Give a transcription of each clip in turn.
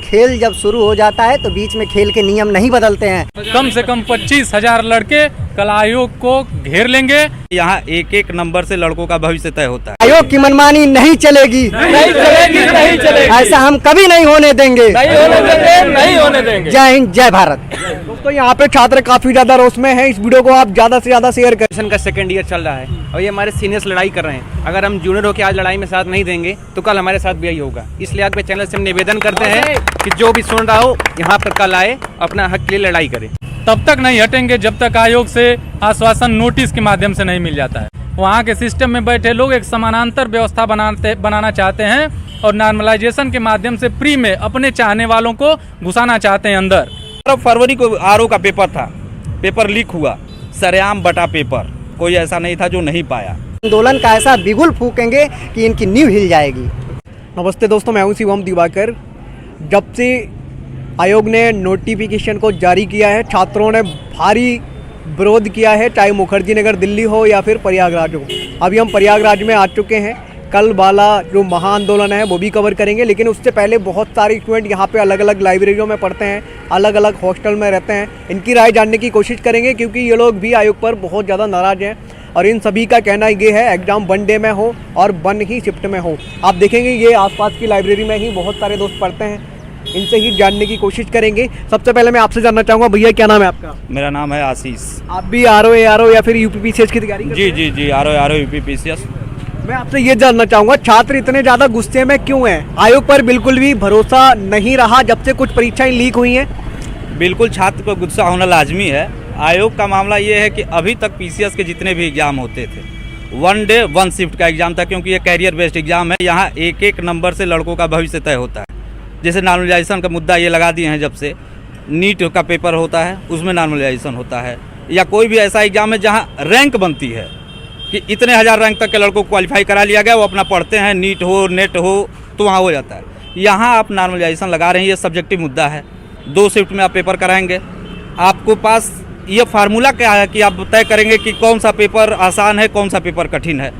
खेल जब शुरू हो जाता है तो बीच में खेल के नियम नहीं बदलते हैं। कम से कम 25,000 लड़के कल आयोग को घेर लेंगे। यहाँ एक एक नंबर से लड़कों का भविष्य तय होता है। आयोग की मनमानी नहीं चलेगी, नहीं चलेगी। ऐसा हम कभी नहीं होने देंगे, नहीं होने देंगे। जय हिंद, जय भारत। दोस्तों यहाँ पे छात्र काफी ज्यादा रोष में हैं। इस वीडियो को आप ज्यादा से ज्यादा शेयर करें। का सेकंड ईयर चल रहा है और ये हमारे सीनियर्स लड़ाई कर रहे हैं। अगर हम जूनियर होकर आज लड़ाई में साथ नहीं देंगे तो कल हमारे साथ भी यही होगा। इसलिए आपके चैनल से हम निवेदन करते हैं कि जो भी सुन रहा हो यहाँ पर कल आए, अपना हक के लिए लड़ाई करे। तब तक नहीं हटेंगे जब तक आयोग से आश्वासन नोटिस के माध्यम से नहीं मिल जाता है। वहाँ के सिस्टम में बैठे लोग एक समानांतर व्यवस्था बनाना चाहते हैं और नॉर्मलाइजेशन के माध्यम से प्री में अपने चाहने वालों को घुसाना चाहते हैं अंदर। फरवरी को आरओ का पेपर था, पेपर लीक हुआ, सरेआम बटा पेपर, कोई ऐसा नहीं था जो नहीं पाया। आंदोलन का ऐसा बिगुल फूकेंगे कि इनकी नींव हिल जाएगी। नमस्ते दोस्तों, मैं हूं शिवम दिवाकर। जब से आयोग ने नोटिफिकेशन को जारी किया है, छात्रों ने भारी विरोध किया है, चाहे मुखर्जी नगर दिल्ली हो या फिर प्रयागराज हो। अभी हम प्रयागराज में आ चुके हैं। कल वाला जो महा आंदोलन है वो भी कवर करेंगे, लेकिन उससे पहले बहुत सारे स्टूडेंट यहाँ पे अलग अलग लाइब्रेरियों में पढ़ते हैं, अलग अलग हॉस्टल में रहते हैं। इनकी राय जानने की कोशिश करेंगे क्योंकि ये लोग भी आयोग पर बहुत ज़्यादा नाराज़ हैं और इन सभी का कहना ये है एग्ज़ाम 1 डे में हो और 1 ही शिफ्ट में हो। आप देखेंगे ये आसपास की लाइब्रेरी में ही बहुत सारे दोस्त पढ़ते हैं, इनसे ही जानने की कोशिश करेंगे। सबसे पहले मैं आपसे जानना चाहूँगा, भैया क्या नाम है आपका? मेरा नाम है आशीष। आप भी आर ओ या फिर यूपीपीसीएस की तैयारी करते हैं? जी आरओ यूपीपीसीएस। मैं आपसे ये जानना चाहूँगा, छात्र इतने ज़्यादा गुस्से में क्यों हैं? आयोग पर बिल्कुल भी भरोसा नहीं रहा जब से कुछ परीक्षाएं लीक हुई हैं। बिल्कुल छात्र को गुस्सा होना लाजमी है। आयोग का मामला ये है कि अभी तक पीसीएस के जितने भी एग्जाम होते थे 1 डे 1 शिफ्ट का एग्जाम था, क्योंकि ये कैरियर बेस्ड एग्जाम है। यहाँ एक एक नंबर से लड़कों का भविष्य तय होता है। जैसे नॉर्मलाइजेशन का मुद्दा ये लगा दिए हैं, जब से नीट का पेपर होता है उसमें नॉर्मलाइजेशन होता है, या कोई भी ऐसा एग्जाम है जहाँ रैंक बनती है कि इतने हज़ार रैंक तक के लड़कों को क्वालिफाई करा लिया गया, वो अपना पढ़ते हैं, नीट हो नेट हो तो वहाँ हो जाता है। यहाँ आप नॉर्मलाइजेशन लगा रहे हैं, ये सब्जेक्टिव मुद्दा है। 2 शिफ्ट में आप पेपर कराएंगे। आपको पास ये फार्मूला क्या है कि आप तय करेंगे कि कौन सा पेपर आसान है, कौन सा पेपर कठिन है।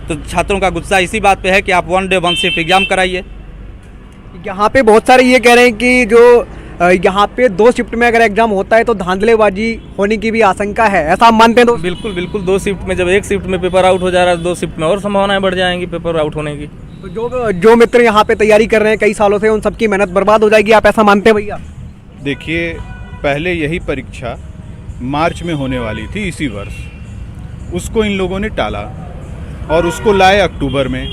तो छात्रों का गुस्सा इसी बात पे है कि आप 1 डे 1 शिफ्ट एग्जाम कराइए। यहाँ पे बहुत सारे ये कह रहे हैं कि जो यहाँ पे 2 शिफ्ट में अगर एग्जाम होता है तो धांधलेबाजी होने की भी आशंका है, ऐसा आप मानते हैं? तो बिल्कुल 2 शिफ्ट में, जब 1 शिफ्ट में पेपर आउट हो जा रहा है 2 शिफ्ट में और संभावनाएं बढ़ जाएंगी पेपर आउट होने की। तो जो मित्र यहाँ पे तैयारी कर रहे हैं कई सालों से, उन सबकी मेहनत बर्बाद हो जाएगी, आप ऐसा मानते हैं भैया? देखिए, पहले यही परीक्षा मार्च में होने वाली थी इसी वर्ष, उसको इन लोगों ने टाला और उसको लाए अक्टूबर में।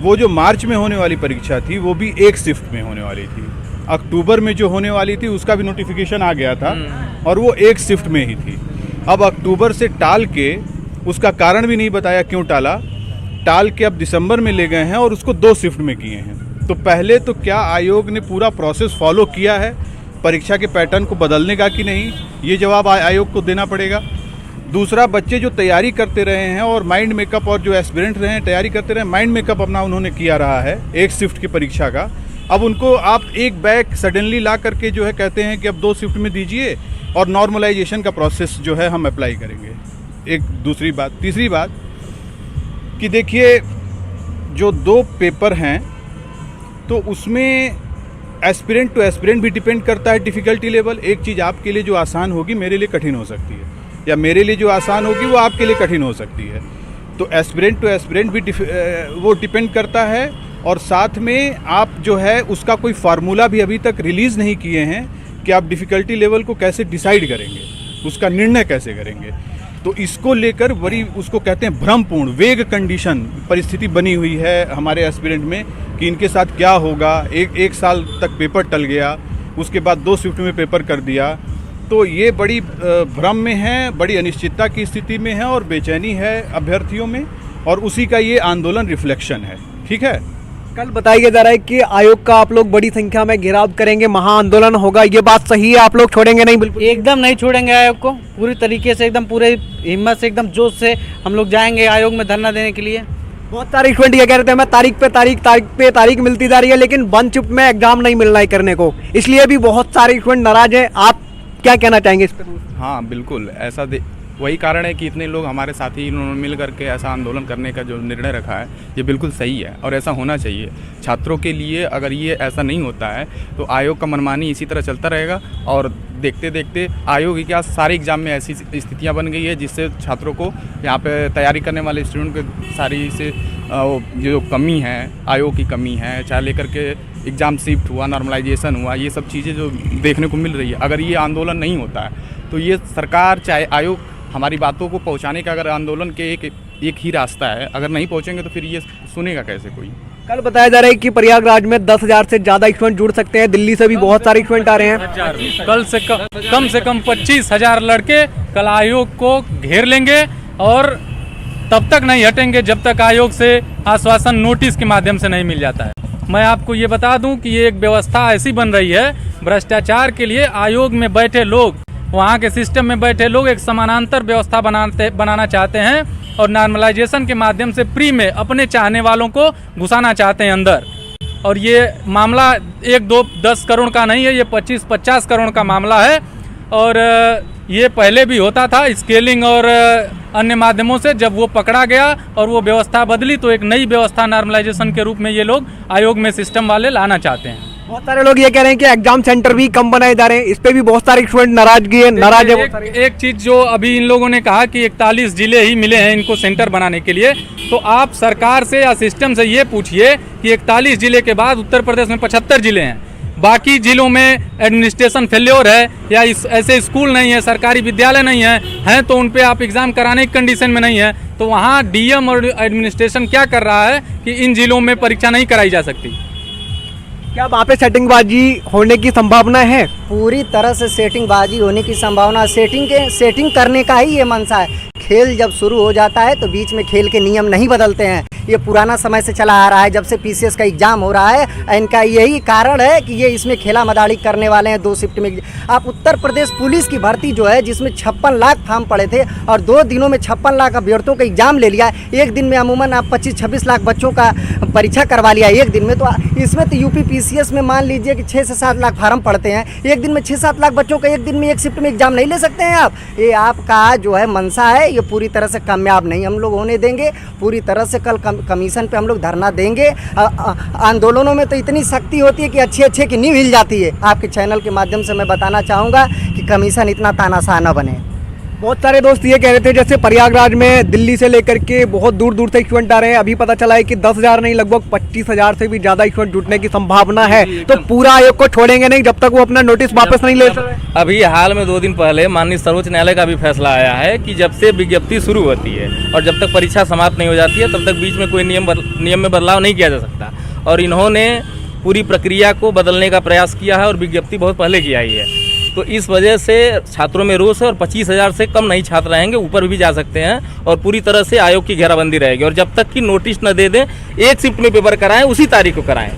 वो जो मार्च में होने वाली परीक्षा थी वो भी 1 शिफ्ट में होने वाली थी। अक्टूबर में जो होने वाली थी उसका भी नोटिफिकेशन आ गया था और वो 1 शिफ्ट में ही थी। अब अक्टूबर से टाल के, उसका कारण भी नहीं बताया क्यों टाल के अब दिसंबर में ले गए हैं और उसको 2 शिफ्ट में किए हैं। तो पहले तो क्या आयोग ने पूरा प्रोसेस फॉलो किया है परीक्षा के पैटर्न को बदलने का कि नहीं, ये जवाब आयोग को देना पड़ेगा। दूसरा, बच्चे जो तैयारी करते रहे हैं और माइंड मेकअप, और जो एस्पिरेंट रहे हैं तैयारी करते रहे, माइंड मेकअप अपना उन्होंने किया रहा है 1 शिफ्ट की परीक्षा का। अब उनको आप एक बैग सडनली ला करके जो है कहते हैं कि अब 2 शिफ्ट में दीजिए और नॉर्मलाइजेशन का प्रोसेस जो है हम अप्लाई करेंगे। एक दूसरी बात। तीसरी बात कि देखिए, जो 2 पेपर हैं तो उसमें एस्पिरेंट टू एस्पिरेंट भी डिपेंड करता है डिफ़िकल्टी लेवल। एक चीज़ आपके लिए जो आसान होगी मेरे लिए कठिन हो सकती है, या मेरे लिए जो आसान होगी वो आपके लिए कठिन हो सकती है। तो एस्पिरेंट टू एस्पिरेंट भी वो डिपेंड करता है। और साथ में आप जो है उसका कोई फार्मूला भी अभी तक रिलीज़ नहीं किए हैं कि आप डिफ़िकल्टी लेवल को कैसे डिसाइड करेंगे, उसका निर्णय कैसे करेंगे। तो इसको लेकर बड़ी, उसको कहते हैं भ्रमपूर्ण, वेग कंडीशन परिस्थिति बनी हुई है हमारे एस्पिरेंट में कि इनके साथ क्या होगा। एक साल तक पेपर टल गया, उसके बाद 2 शिफ्ट में पेपर कर दिया। तो ये बड़ी भ्रम में है, बड़ी अनिश्चितता की स्थिति में है और बेचैनी है अभ्यर्थियों में, और उसी का ये आंदोलन रिफ्लेक्शन है। ठीक है, कल बताया जा रहा है कि आयोग का आप लोग बड़ी संख्या में घेराव करेंगे, महा आंदोलन होगा, ये बात सही है? आप लोग छोड़ेंगे नहीं? बिल्कुल एकदम नहीं छोड़ेंगे आयोग को। पूरी तरीके से, एकदम पूरे हिम्मत से, एकदम जोश से हम लोग जाएंगे आयोग में धरना देने के लिए। बहुत सारे स्टूडेंट ये कह रहे थे मैं तारीख पे तारीख मिलती जा रही है, लेकिन 1 शिफ्ट में एग्जाम नहीं मिल रहा है करने को, इसलिए भी बहुत सारे स्टूडेंट नाराज हैं। आप क्या कहना चाहेंगे इस पर? हाँ बिल्कुल, ऐसा वही कारण है कि इतने लोग हमारे साथी इन्होंने मिल करके ऐसा आंदोलन करने का जो निर्णय रखा है ये बिल्कुल सही है और ऐसा होना चाहिए छात्रों के लिए। अगर ये ऐसा नहीं होता है तो आयोग का मनमानी इसी तरह चलता रहेगा और देखते देखते आयोग की क्या सारे एग्ज़ाम में ऐसी स्थितियां बन गई है जिससे छात्रों को यहाँ पे तैयारी करने वाले स्टूडेंट के सारी से जो कमी है, आयोग की कमी है, चाहे लेकर के एग्ज़ाम शिफ्ट हुआ, नॉर्मलाइजेशन हुआ, ये सब चीज़ें जो देखने को मिल रही है। अगर ये आंदोलन नहीं होता है तो ये सरकार चाहे आयोग हमारी बातों को पहुंचाने का अगर आंदोलन के एक ही रास्ता है, अगर नहीं पहुंचेंगे तो फिर ये सुनेगा कैसे कोई। कल बताया जा रहा है कि प्रयागराज में 10,000 से ज़्यादा स्टूडेंट जुड़ सकते हैं, दिल्ली से भी बहुत सारे स्टूडेंट आ रहे हैं। कल से कम 25,000 लड़के कल आयोग को घेर लेंगे और तब तक नहीं हटेंगे जब तक आयोग से आश्वासन नोटिस के माध्यम से नहीं मिल जाता है। मैं आपको ये बता दूं कि ये एक व्यवस्था ऐसी बन रही है भ्रष्टाचार के लिए। आयोग में बैठे लोग, वहाँ के सिस्टम में बैठे लोग एक समानांतर व्यवस्था बनाना चाहते हैं और नॉर्मलाइजेशन के माध्यम से प्री में अपने चाहने वालों को घुसाना चाहते हैं अंदर। और ये मामला 1, 2, 10 करोड़ का नहीं है, ये 25-50 करोड़ का मामला है। और ये पहले भी होता था स्केलिंग और अन्य माध्यमों से। जब वो पकड़ा गया और वो व्यवस्था बदली तो एक नई व्यवस्था नॉर्मलाइजेशन के रूप में ये लोग आयोग में सिस्टम वाले लाना चाहते हैं। बहुत सारे लोग ये कह रहे हैं कि एग्जाम सेंटर भी कम बनाए जा रहे हैं, इस पे भी बहुत सारे स्टूडेंट नाराज है। एक चीज जो अभी इन लोगों ने कहा कि 41 जिले ही मिले हैं इनको सेंटर बनाने के लिए, तो आप सरकार से या सिस्टम से ये पूछिए कि 41 जिले के बाद उत्तर प्रदेश में 75 जिले हैं, बाकी जिलों में एडमिनिस्ट्रेशन फेल्योर है या ऐसे स्कूल नहीं है, सरकारी विद्यालय नहीं है तो उन पे आप एग्ज़ाम कराने की कंडीशन में नहीं है, तो वहाँ डीएम और एडमिनिस्ट्रेशन क्या कर रहा है कि इन जिलों में परीक्षा नहीं कराई जा सकती। क्या वहाँ पे सेटिंगबाजी होने की संभावना है? पूरी तरह से सेटिंगबाजी होने की संभावना, सेटिंग करने का ही ये मंशा है। खेल जब शुरू हो जाता है तो बीच में खेल के नियम नहीं बदलते हैं। ये पुराना समय से चला आ रहा है, जब से पीसीएस का एग्ज़ाम हो रहा है। इनका यही कारण है कि ये इसमें खेला मदाड़ी करने वाले हैं 2 शिफ्ट में। आप उत्तर प्रदेश पुलिस की भर्ती जो है जिसमें 56 लाख फॉर्म पड़े थे और 2 दिनों में 56 लाख अभ्यर्थियों का एग्ज़ाम ले लिया। एक दिन में अमूमन आप 25-26 लाख बच्चों का परीक्षा करवा लिया एक दिन में। तो इसमें तो यूपी पीसीएस में मान लीजिए कि 6 से 7 लाख फार्म पड़ते हैं, एक दिन में 6-7 लाख बच्चों का एक दिन में एक शिफ्ट में एग्ज़ाम नहीं ले सकते हैं आप। ये आपका जो है मंशा है, ये पूरी तरह से कामयाब नहीं हम लोग होने देंगे। पूरी तरह से कल कमीशन पे हम लोग धरना देंगे। आंदोलनों में तो इतनी शक्ति होती है कि अच्छे की नींव हिल जाती है। आपके चैनल के माध्यम से मैं बताना चाहूँगा कि कमीशन इतना तानाशाह न बने। बहुत सारे दोस्त ये कह रहे थे जैसे प्रयागराज में दिल्ली से लेकर के बहुत दूर दूर से स्टूडेंट आ रहे हैं, अभी पता चला है कि 10,000 नहीं लगभग 25,000 से भी ज़्यादा स्टूडेंट जुटने की संभावना है। तो पूरा आयोग को छोड़ेंगे नहीं जब तक वो अपना नोटिस वापस नहीं ले सकते। अभी हाल में 2 दिन पहले माननीय सर्वोच्च न्यायालय का भी फैसला आया है कि जब से विज्ञप्ति शुरू होती है और जब तक परीक्षा समाप्त नहीं हो जाती है तब तक बीच में कोई नियम में बदलाव नहीं किया जा सकता। और इन्होंने पूरी प्रक्रिया को बदलने का प्रयास किया है और विज्ञप्ति बहुत पहले की आई है। तो इस वजह से छात्रों में रोष है और 25,000 से कम नहीं छात्र रहेंगे, ऊपर भी जा सकते हैं और पूरी तरह से आयोग की घेराबंदी रहेगी। और जब तक कि नोटिस न दे दें, एक शिफ्ट में पेपर कराएं, उसी तारीख को कराएं,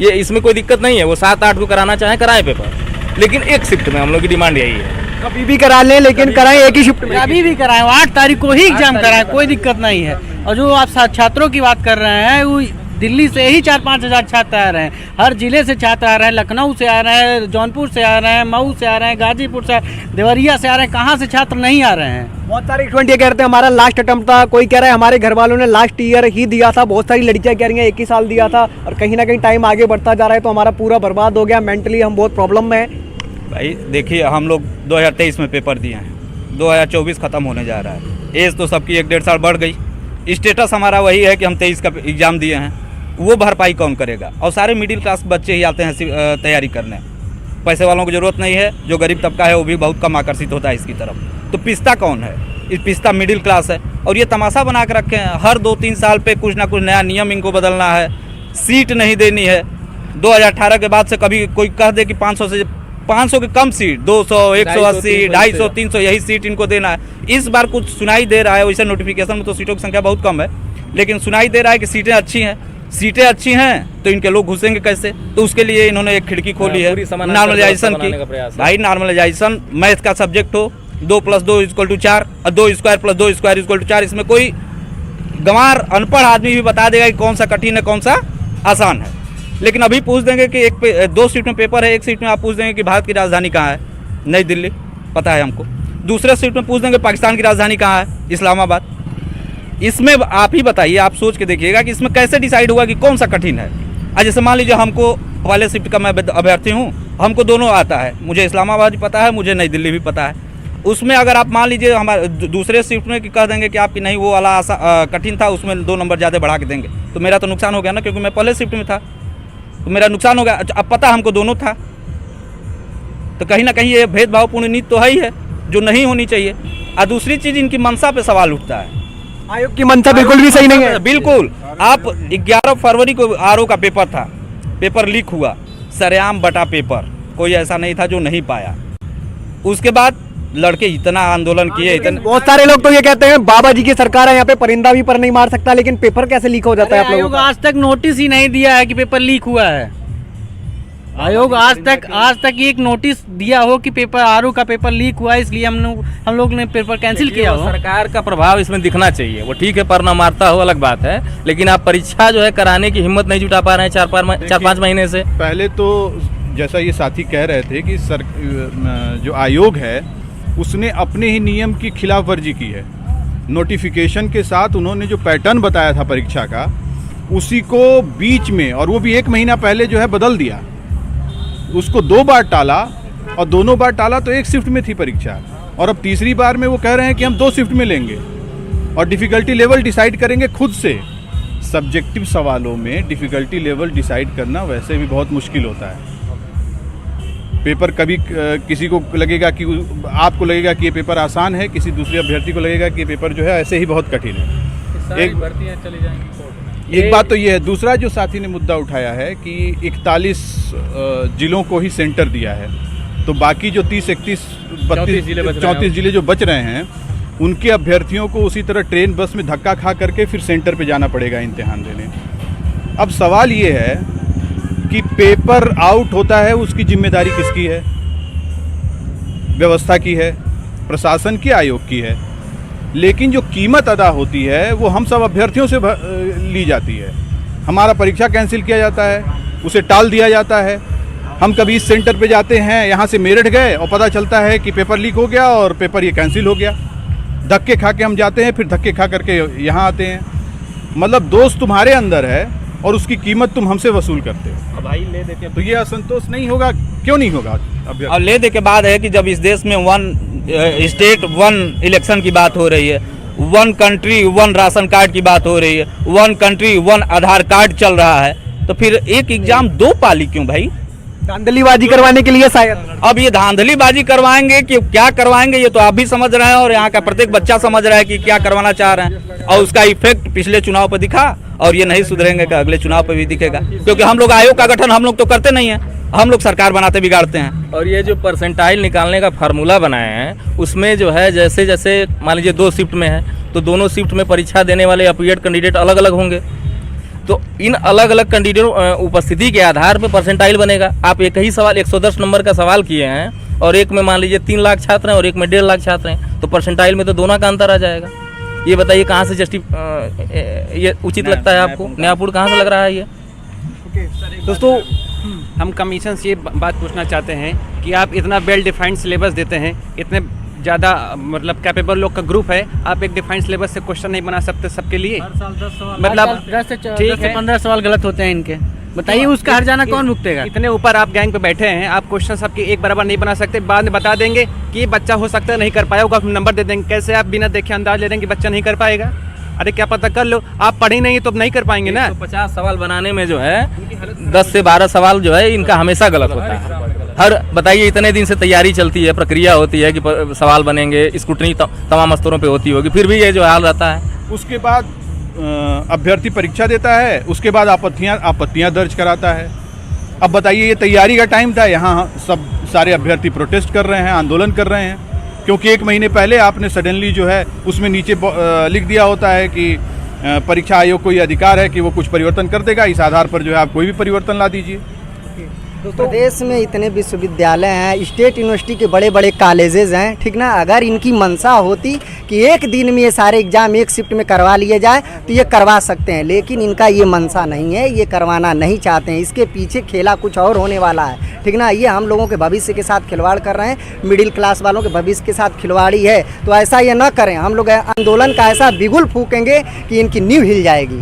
ये इसमें कोई दिक्कत नहीं है। वो 7-8 को कराना चाहें कराएं पेपर, लेकिन एक शिफ्ट में। हम लोग की डिमांड यही है, कभी भी करा लें लेकिन कराएं एक ही शिफ्ट में। अभी भी कराएं, 8 तारीख को ही एग्जाम कराएं, कोई दिक्कत नहीं है। और जो आप छात्रों की बात कर रहे हैं, वो दिल्ली से ही 4-5 हज़ार छात्र आ रहे हैं, हर जिले से छात्र आ रहे हैं, लखनऊ से आ रहे हैं, जौनपुर से आ रहे हैं, मऊ से आ रहे हैं, गाजीपुर से, देवरिया से आ रहे हैं, कहाँ से छात्र नहीं आ रहे हैं। बहुत सारे स्टूडेंट ये कहते हैं हमारा लास्ट अटेम्प्ट था, कोई कह रहा है हमारे घर वालों ने लास्ट ईयर ही दिया था, बहुत सारी लड़कियां कह रही हैं 1 ही साल दिया था। और कहीं ना कहीं टाइम आगे बढ़ता जा रहा है तो हमारा पूरा बर्बाद हो गया, मेंटली हम बहुत प्रॉब्लम में हैं। भाई देखिए, हम लोग 2023 में पेपर दिए हैं, 2024 ख़त्म होने जा रहा है। एज तो सबकी 1-1.5 साल बढ़ गई। स्टेटस हमारा वही है कि हम 23 का एग्ज़ाम दिए हैं। वो भरपाई कौन करेगा? और सारे मिडिल क्लास बच्चे ही आते हैं तैयारी करने, पैसे वालों को ज़रूरत नहीं है। जो गरीब तबका है वो भी बहुत कम आकर्षित होता है इसकी तरफ। तो पिस्ता कौन है? इस पिस्ता मिडिल क्लास है। और ये तमाशा बना के रखे हैं, हर 2-3 साल पे कुछ ना कुछ नया नियम इनको बदलना है, सीट नहीं देनी है। 2018 के बाद से कभी कोई कह दे कि 500 के कम सीट, 200, 180, 250, 300 यही सीट इनको देना है। इस बार कुछ सुनाई दे रहा है, वैसे नोटिफिकेशन में तो सीटों की संख्या बहुत कम है, लेकिन सुनाई दे रहा है कि सीटें अच्छी हैं। सीटें अच्छी हैं तो इनके लोग घुसेंगे कैसे? तो उसके लिए इन्होंने एक खिड़की खोली है नॉर्मलाइजेशन की। भाई नॉर्मलाइजेशन मैथ का सब्जेक्ट हो, 2 + 2 = 4 और 2² + 2² = 4। इसमें कोई गंवार अनपढ़ आदमी भी बता देगा कि कौन सा कठिन है कौन सा आसान है। लेकिन अभी पूछ देंगे कि 2 सीट में पेपर है, 1 सीट में आप पूछ देंगे कि भारत की राजधानी कहाँ है, नई दिल्ली, पता है हमको। दूसरे शिफ्ट में पूछ देंगे पाकिस्तान की राजधानी कहाँ है, इस्लामाबाद। इसमें आप ही बताइए, आप सोच के देखिएगा कि इसमें कैसे डिसाइड हुआ कि कौन सा कठिन है। आज जैसे मान लीजिए हमको पहले शिफ्ट का मैं अभ्यर्थी हूँ, हमको दोनों आता है, मुझे इस्लामाबाद भी पता है, मुझे नई दिल्ली भी पता है। उसमें अगर आप मान लीजिए हमारे दूसरे शिफ्ट में कि कह देंगे कि आपकी नहीं वो वाला कठिन था, उसमें 2 नंबर ज़्यादा बढ़ा के देंगे, तो मेरा तो नुकसान हो गया ना, क्योंकि मैं पहले शिफ्ट में था, तो मेरा नुकसान हो गया। अब पता हमको दोनों था, तो कहीं ना कहीं ये भेदभावपूर्ण नीति तो है ही है, जो नहीं होनी चाहिए। और दूसरी चीज़, इनकी मंशा पे सवाल उठता है। आयोग की मंशा बिल्कुल भी सही नहीं है। बिल्कुल। आप 11 फरवरी को आरओ का पेपर था, पेपर लीक हुआ, सरेआम बटा पेपर, कोई ऐसा नहीं था जो नहीं पाया। उसके बाद लड़के इतना आंदोलन किए, इतने बहुत सारे लोग तो ये कहते हैं बाबा जी की सरकार है, यहाँ पे परिंदा भी पर नहीं मार सकता, लेकिन पेपर कैसे लीक हो जाता है आप लोगों आयोग का? आज तक नोटिस ही नहीं दिया है कि पेपर लीक हुआ है। आयोग आज तक एक नोटिस दिया हो कि पेपर आरओ का पेपर लीक हुआ है, इसलिए हम लोग ने पेपर कैंसिल किया हो। सरकार का प्रभाव इसमें दिखना चाहिए। वो ठीक है, पर न मारता हो अलग बात है, लेकिन आप परीक्षा जो है कराने की हिम्मत नहीं जुटा पा रहे हैं 4-5 महीने से। पहले तो जैसा ये साथी कह रहे थे कि जो आयोग है उसने अपने ही नियम की खिलाफ वर्जी की है। नोटिफिकेशन के साथ उन्होंने जो पैटर्न बताया था परीक्षा का, उसी को बीच में, और वो भी 1 महीना पहले जो है बदल दिया, उसको 2 बार टाला, और दोनों बार टाला तो 1 शिफ्ट में थी परीक्षा, और अब तीसरी बार में वो कह रहे हैं कि हम 2 शिफ्ट में लेंगे और डिफ़िकल्टी लेवल डिसाइड करेंगे खुद से। सब्जेक्टिव सवालों में डिफ़िकल्टी लेवल डिसाइड करना वैसे भी बहुत मुश्किल होता है। पेपर कभी किसी को लगेगा कि आपको लगेगा कि ये पेपर आसान है, किसी दूसरे अभ्यर्थी को लगेगा कि ये पेपर जो है ऐसे ही बहुत कठिन है। एक बात तो ये है। दूसरा जो साथी ने मुद्दा उठाया है कि 41 जिलों को ही सेंटर दिया है, तो बाकी जो 30, 31, 32, 34 जिले जो बच रहे हैं, उनके अभ्यर्थियों को उसी तरह ट्रेन बस में धक्का खा करके फिर सेंटर पे जाना पड़ेगा इम्तिहान देने। अब सवाल ये है कि पेपर आउट होता है, उसकी जिम्मेदारी किसकी है? व्यवस्था की है, प्रशासन की, आयोग की है। लेकिन जो कीमत अदा होती है वो हम सब अभ्यर्थियों से ली जाती है। हमारा परीक्षा कैंसिल किया जाता है, उसे टाल दिया जाता है। हम कभी इस सेंटर पे जाते हैं, यहाँ से मेरठ गए और पता चलता है कि पेपर लीक हो गया और पेपर ये कैंसिल हो गया। धक्के खा के हम जाते हैं, फिर धक्के खा करके यहाँ आते हैं। मतलब दोष तुम्हारे अंदर है और उसकी कीमत तुम हमसे वसूल करते हो। भाई ले दे के तो ये असंतोष नहीं होगा, क्यों नहीं होगा? और ले दे के बाद है कि जब इस देश में 1 स्टेट 1 इलेक्शन की बात हो रही है, 1 कंट्री 1 राशन कार्ड की बात हो रही है, 1 कंट्री 1 आधार कार्ड चल रहा है, तो फिर एक एग्जाम 2 पाली क्यों भाई? धांधलीबाजी करवाने के लिए शायद। अब ये धांधलीबाजी करवाएंगे कि क्या करवाएंगे, ये तो आप भी समझ रहे हैं और यहाँ का प्रत्येक बच्चा समझ रहा है कि क्या करवाना चाह रहे हैं। और उसका इफेक्ट पिछले चुनाव पर दिखा, और ये नहीं सुधरेंगे कि अगले चुनाव पर भी दिखेगा, क्योंकि हम लोग आयोग का गठन हम लोग तो करते नहीं हैं, हम लोग सरकार बनाते बिगाड़ते हैं। और ये जो परसेंटाइल निकालने का फार्मूला बनाए हैं, उसमें जो है जैसे जैसे मान लीजिए 2 शिफ्ट में है, तो दोनों शिफ्ट में परीक्षा देने वाले अपीयर्ड कैंडिडेट अलग अलग होंगे, तो इन अलग अलग कैंडिडेट उपस्थिति के आधार पर परसेंटाइल बनेगा। आप एक ही सवाल 110 नंबर का सवाल किए हैं और एक में मान लीजिए 3 लाख छात्र हैं और एक में 1.5 लाख छात्र हैं, तो परसेंटाइल में तो दोनों का अंतर आ जाएगा। ये बताइए कहाँ से ये उचित लगता है आपको? न्यायपूर्ण कहाँ से लग रहा है ये? दोस्तों, हम कमीशन से ये बात पूछना चाहते हैं कि आप इतना वेल डिफाइंड सिलेबस देते हैं, इतने ज़्यादा मतलब कैपेबल लोग का ग्रुप है, आप एक डिफाइंड सिलेबस से क्वेश्चन नहीं बना सकते सबके लिए? मतलब 10 से 15 सवाल गलत होते हैं इनके, बताइए उसका हर जाना कौन भुगतेगा? इतने ऊपर आप गैंग पे बैठे हैं, आप क्वेश्चन सबके एक बराबर नहीं बना सकते, बाद में बता देंगे कि ये बच्चा हो सकता है नहीं कर पाया होगा, नंबर दे देंगे। कैसे आप बिना देखे अंदाज ले देंगे कि बच्चा नहीं कर पाएगा? अरे क्या पता कर लो, आप पढ़े नहीं तो नहीं कर पाएंगे ना। 50 सवाल बनाने में जो है 10 से 12 सवाल जो है इनका हमेशा गलत होता है। हर बताइए इतने दिन से तैयारी चलती है, प्रक्रिया होती है कि सवाल बनेंगे, स्क्रूटनी तमाम स्तरों पे होती होगी, फिर भी ये जो हाल रहता है। उसके बाद अभ्यर्थी परीक्षा देता है, उसके बाद आपत्तियां दर्ज कराता है। अब बताइए, ये तैयारी का टाइम था, यहाँ सब सारे अभ्यर्थी प्रोटेस्ट कर रहे हैं, आंदोलन कर रहे हैं, क्योंकि 1 महीने पहले आपने सडनली जो है उसमें नीचे लिख दिया होता है कि परीक्षा आयोग को ये अधिकार है कि वो कुछ परिवर्तन कर देगा, इस आधार पर जो है आप कोई भी परिवर्तन ला दीजिए। प्रदेश में इतने विश्वविद्यालय हैं, स्टेट यूनिवर्सिटी के बड़े बड़े कॉलेजेस हैं, ठीक ना। अगर इनकी मंशा होती कि एक दिन में ये सारे एग्जाम एक शिफ्ट में करवा लिए जाए तो ये करवा सकते हैं, लेकिन इनका ये मंशा नहीं है, ये करवाना नहीं चाहते हैं। इसके पीछे खेला कुछ और होने वाला है। ठीक ना। ये हम लोगों के भविष्य के साथ खिलवाड़ कर रहे हैं, मिडिल क्लास वालों के भविष्य के साथ खिलवाड़ी है। तो ऐसा ये न करें, हम लोग आंदोलन का ऐसा बिगुल फूकेंगे कि इनकी नींव हिल जाएगी।